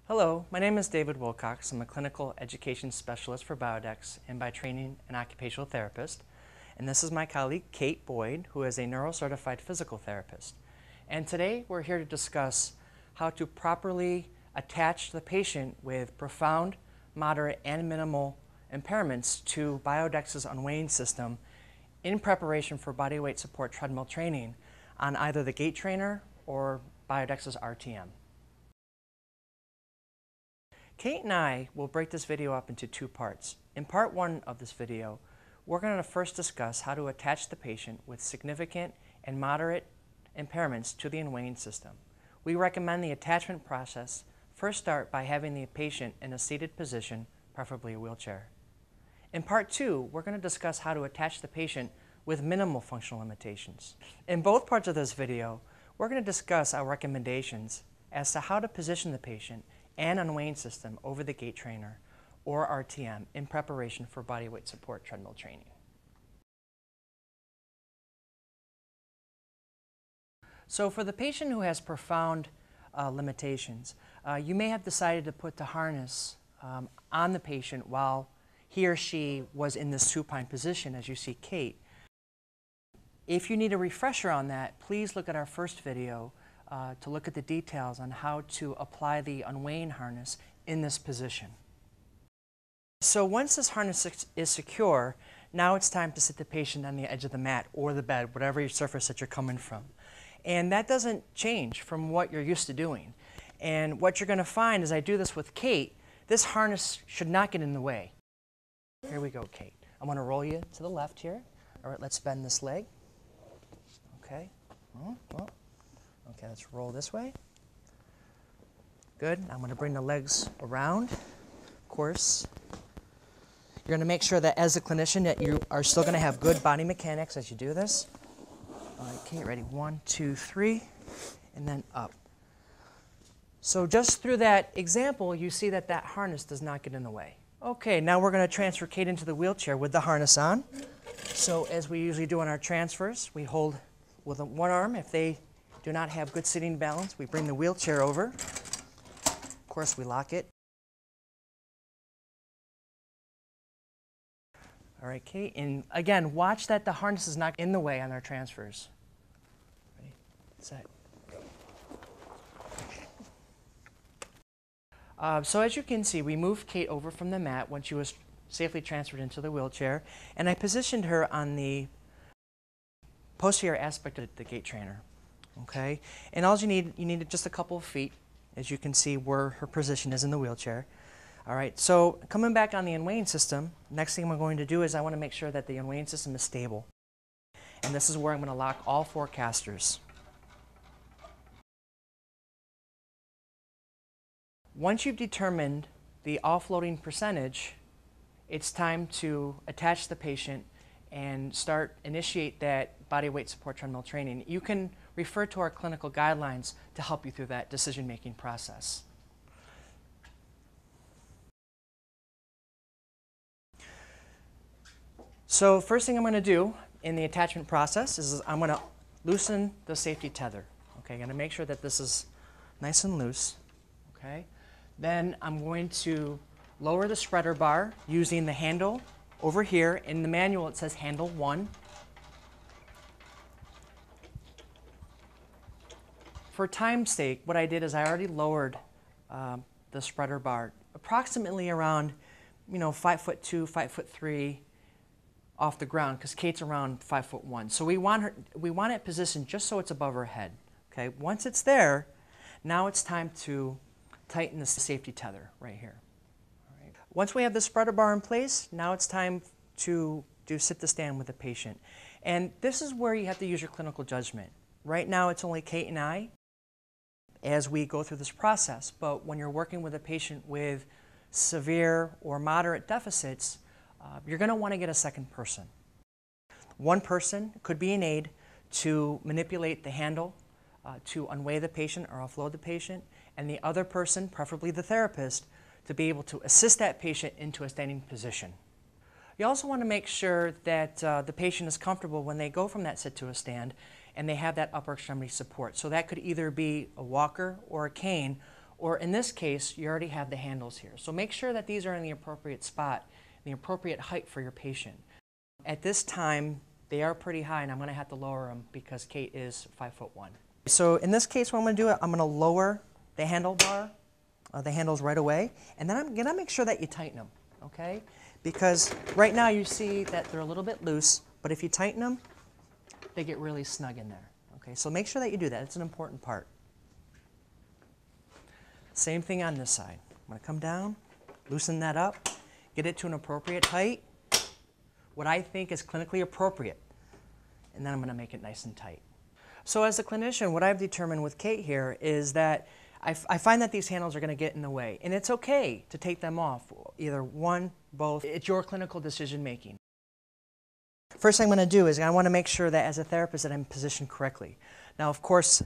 Hello, my name is David Wilcox. I'm a clinical education specialist for biodex and by training an occupational therapist. And this is my colleague Kate Boyd, who is a neuro-certified physical therapist. And today we're here to discuss how to properly attach the patient with profound, moderate, and minimal impairments to biodex's unweighing system in preparation for bodyweight support treadmill training on either the gait trainer or biodex's RTM. Kate and I will break this video up into two parts. In part one of this video, we're going to first discuss how to attach the patient with significant and moderate impairments to the unweighing system. We recommend the attachment process first start by having the patient in a seated position, preferably a wheelchair. In part two, we're going to discuss how to attach the patient with minimal functional limitations. In both parts of this video, we're going to discuss our recommendations as to how to position the patient and unweighing system over the gait trainer or RTM in preparation for bodyweight support treadmill training. So for the patient who has profound limitations, you may have decided to put the harness on the patient while he or she was in this supine position, as you see Kate. If you need a refresher on that, please look at our first video to look at the details on how to apply the unweighing harness in this position. So once this harness is secure, now it's time to sit the patient on the edge of the mat or the bed, whatever your surface that you're coming from. And that doesn't change from what you're used to doing. And what you're going to find as I do this with Kate, this harness should not get in the way. Here we go, Kate. I'm going to roll you to the left here. All right, let's bend this leg. Okay. Okay, let's roll this way. Good. I'm going to bring the legs around. Of course, you're going to make sure that as a clinician that you are still going to have good body mechanics as you do this. All right, Kate, ready? 1, 2, 3, and then up. So just through that example, you see that that harness does not get in the way. Okay, now we're going to transfer Kate into the wheelchair with the harness on. So as we usually do on our transfers, we hold with one arm. If they do not have good sitting balance, we bring the wheelchair over. Of course, we lock it. All right, Kate, and again, watch that the harness is not in the way on our transfers. Ready, set, go. So as you can see, we moved Kate over from the mat when she was safely transferred into the wheelchair, and I positioned her on the posterior aspect of the gait trainer. Okay, and all you need just a couple of feet, as you can see where her position is in the wheelchair. All right, so coming back on the unweighing system, next thing I'm going to do is I want to make sure that the unweighing system is stable. And this is where I'm going to lock all 4 casters. Once you've determined the offloading percentage, it's time to attach the patient and initiate that bodyweight support treadmill training. You can refer to our clinical guidelines to help you through that decision-making process. So first thing I'm going to do in the attachment process is I'm going to loosen the safety tether. Okay, I'm going to make sure that this is nice and loose. Okay, then I'm going to lower the spreader bar using the handle over here. In the manual it says handle 1. For time's sake, what I did is I already lowered the spreader bar approximately around 5'2", 5'3" off the ground, because Kate's around 5'1". So we want it positioned just so it's above her head. Okay, once it's there, now it's time to tighten the safety tether right here. All right. Once we have the spreader bar in place, now it's time to do sit to stand with the patient. And this is where you have to use your clinical judgment. Right now it's only Kate and I as we go through this process, but when you're working with a patient with severe or moderate deficits, you're going to want to get a second person. One person could be an aide to manipulate the handle to unweigh the patient or offload the patient, and the other person, preferably the therapist, to be able to assist that patient into a standing position. You also want to make sure that the patient is comfortable when they go from that sit to a stand and they have that upper extremity support. So that could either be a walker or a cane, or in this case, you already have the handles here. So make sure that these are in the appropriate spot, the appropriate height for your patient. At this time, they are pretty high, and I'm going to have to lower them because Kate is 5'1". So in this case, what I'm going to do, I'm going to lower the handlebar, the handles right away, and then I'm going to make sure that you tighten them, okay? Because right now you see that they're a little bit loose, but if you tighten them, they get really snug in there. Okay, so make sure that you do that. It's an important part. Same thing on this side. I'm going to come down, loosen that up, get it to an appropriate height, what I think is clinically appropriate, and then I'm going to make it nice and tight. So as a clinician, what I've determined with Kate here is that I find that these handles are going to get in the way, and it's okay to take them off, either one, both. It's your clinical decision making. First thing I'm going to do is I want to make sure that as a therapist that I'm positioned correctly. Now, of course,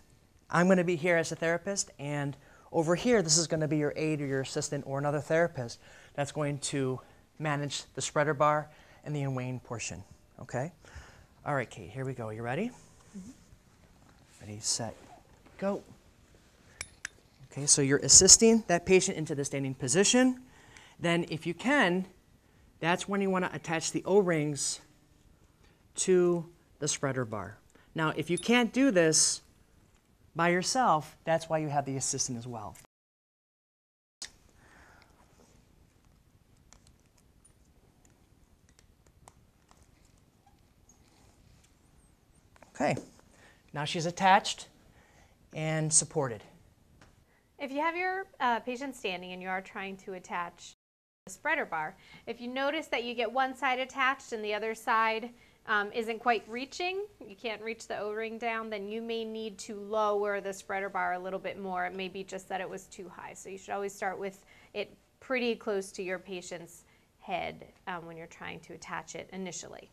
I'm going to be here as a therapist, and over here, this is going to be your aide or your assistant or another therapist that's going to manage the spreader bar and the unweighing portion, okay? All right, Kate, here we go. You ready? Mm-hmm. Ready, set, go. Okay, so you're assisting that patient into the standing position. Then if you can, that's when you want to attach the O-rings to the spreader bar. Now, if you can't do this by yourself, that's why you have the assistant as well. Okay, now she's attached and supported. If you have your patient standing and you are trying to attach the spreader bar, if you notice that you get one side attached and the other side isn't quite reaching, you can't reach the O-ring down, then you may need to lower the spreader bar a little bit more. It may be just that it was too high. So you should always start with it pretty close to your patient's head when you're trying to attach it initially.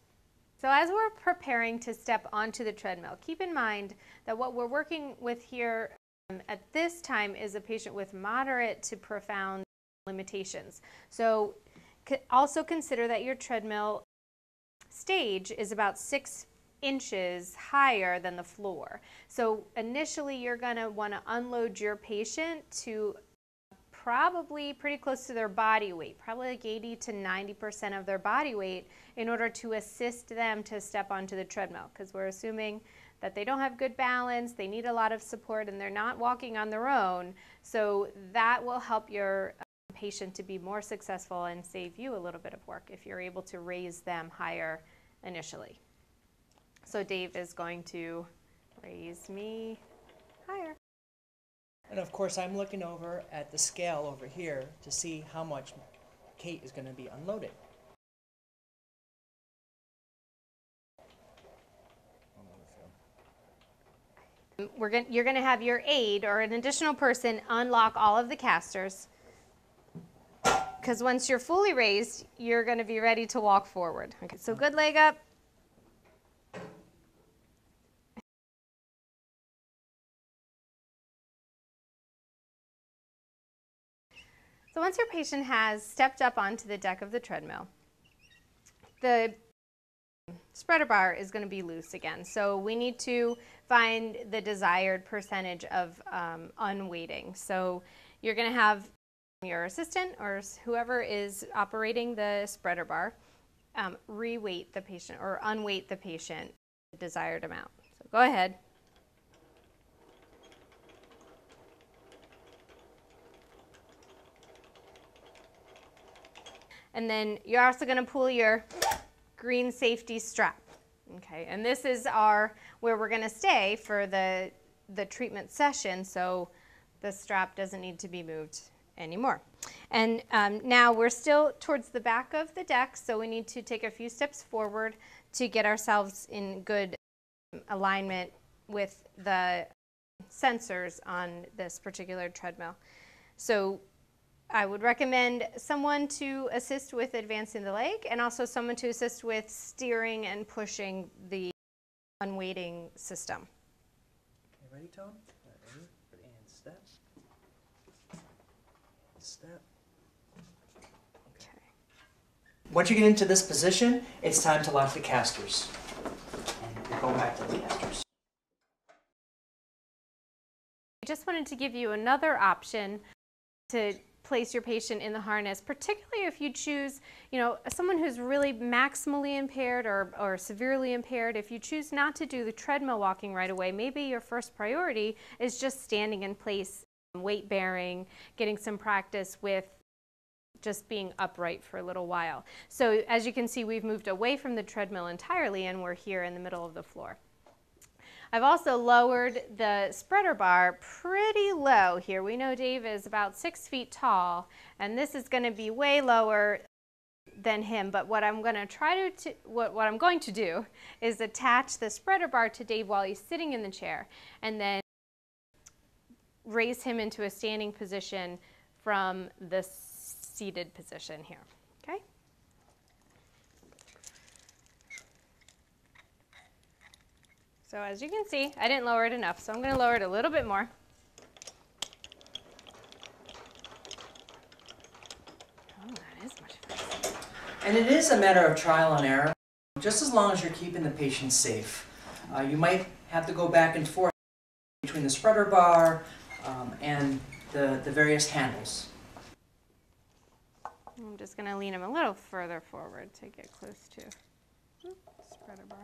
So as we're preparing to step onto the treadmill, keep in mind that what we're working with here at this time is a patient with moderate to profound limitations. So also consider that your treadmill stage is about 6 inches higher than the floor. So initially you're going to want to unload your patient to probably pretty close to their body weight, probably like 80 to 90% of their body weight, in order to assist them to step onto the treadmill, because we're assuming that they don't have good balance, they need a lot of support, and they're not walking on their own. So that will help your patient to be more successful and save you a little bit of work if you're able to raise them higher initially. So Dave is going to raise me higher. And of course, I'm looking over at the scale over here to see how much Kate is going to be unloaded. You're going to have your aide or an additional person unlock all of the casters, because once you're fully raised, you're going to be ready to walk forward. Okay, so good leg up. So once your patient has stepped up onto the deck of the treadmill, the spreader bar is going to be loose again. So we need to find the desired percentage of unweighting. So you're going to have your assistant or whoever is operating the spreader bar re-weight the patient or unweight the patient the desired amount. So go ahead. And then you're also going to pull your green safety strap. Okay, and this is where we're going to stay for the treatment session, so the strap doesn't need to be moved anymore. And now we're still towards the back of the deck, so we need to take a few steps forward to get ourselves in good alignment with the sensors on this particular treadmill. So I would recommend someone to assist with advancing the leg and also someone to assist with steering and pushing the unweighting system. Okay, ready, Tom? Ready? And step. Step. Okay. Once you get into this position, it's time to lock the casters. And we'll go back to the casters. I just wanted to give you another option to place your patient in the harness, particularly if you choose, someone who's really maximally impaired or severely impaired. If you choose not to do the treadmill walking right away, maybe your first priority is just standing in place, weight bearing, getting some practice with just being upright for a little while. So as you can see, we've moved away from the treadmill entirely and we're here in the middle of the floor. I've also lowered the spreader bar pretty low here. We know Dave is about 6 feet tall, and this is going to be way lower than him. But what I'm going to do is attach the spreader bar to Dave while he's sitting in the chair, and then raise him into a standing position from the seated position here. Okay. So as you can see, I didn't lower it enough, so I'm going to lower it a little bit more. Oh, that is much faster. And it is a matter of trial and error, just as long as you're keeping the patient safe. You might have to go back and forth between the spreader bar and the various handles. I'm just going to lean him a little further forward to get close to the spreader bar.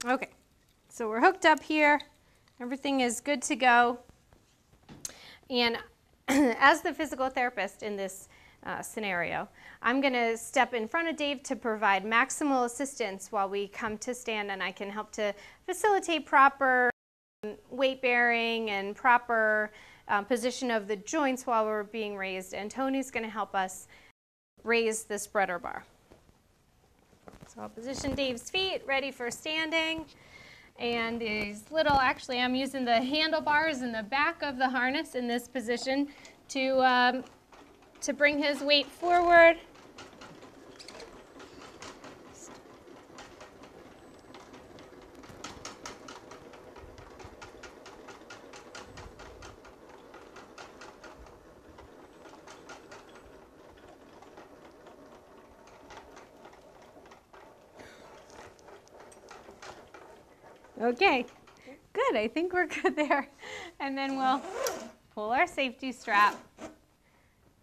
Okay, so we're hooked up here. Everything is good to go. And as the physical therapist in this scenario, I'm going to step in front of Dave to provide maximal assistance while we come to stand, and I can help to facilitate proper weight bearing and proper position of the joints while we're being raised. And Tony's going to help us raise the spreader bar. So I'll position Dave's feet ready for standing, and actually I'm using the handlebars in the back of the harness in this position to bring his weight forward. Okay, good. I think we're good there. And then we'll pull our safety strap,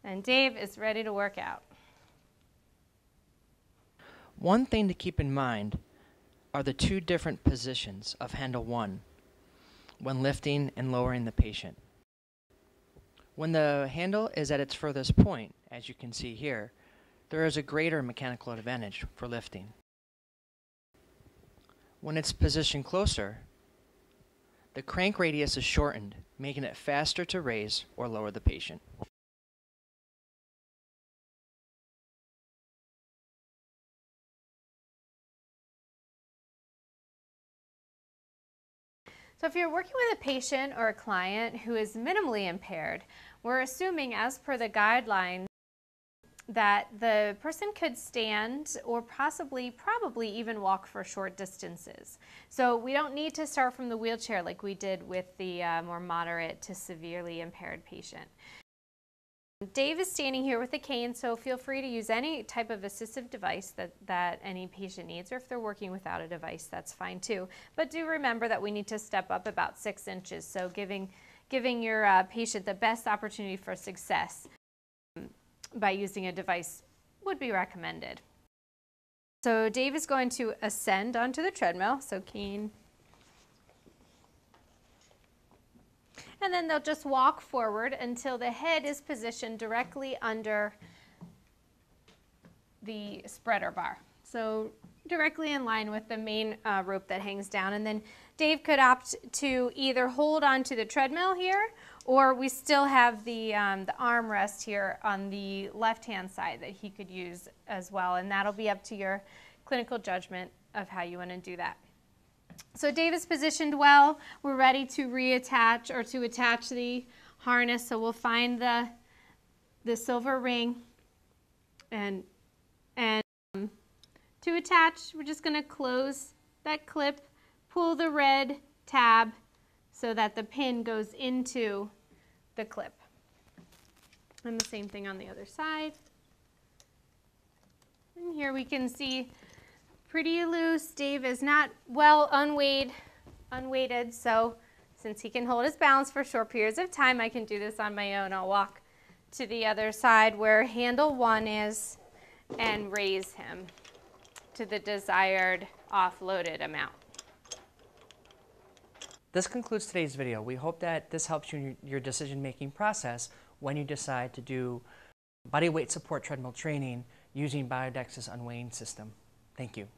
and Dave is ready to work out. One thing to keep in mind are the two different positions of handle 1 when lifting and lowering the patient. When the handle is at its furthest point, as you can see here, there is a greater mechanical advantage for lifting. When it's positioned closer, the crank radius is shortened, making it faster to raise or lower the patient. So if you're working with a patient or a client who is minimally impaired, we're assuming, as per the guidelines, that the person could stand or probably even walk for short distances. So we don't need to start from the wheelchair like we did with the more moderate to severely impaired patient. Dave is standing here with a cane, so feel free to use any type of assistive device that any patient needs, or if they're working without a device, that's fine too. But do remember that we need to step up about 6 inches, so giving your patient the best opportunity for success by using a device would be recommended. So Dave is going to ascend onto the treadmill, so cane. And then they'll just walk forward until the head is positioned directly under the spreader bar. So directly in line with the main rope that hangs down. And then Dave could opt to either hold onto the treadmill here, or we still have the armrest here on the left-hand side that he could use as well. And that'll be up to your clinical judgment of how you want to do that. So Dave is positioned well. We're ready to reattach or to attach the harness. So we'll find the silver ring, and to attach, we're just going to close that clip, pull the red tab so that the pin goes into the clip. And the same thing on the other side. And here we can see pretty loose. Dave is not well unweighted, so since he can hold his balance for short periods of time, I can do this on my own. I'll walk to the other side where handle 1 is and raise him to the desired offloaded amount. This concludes today's video. We hope that this helps you in your decision-making process when you decide to do body weight support treadmill training using Biodex's unweighing system. Thank you.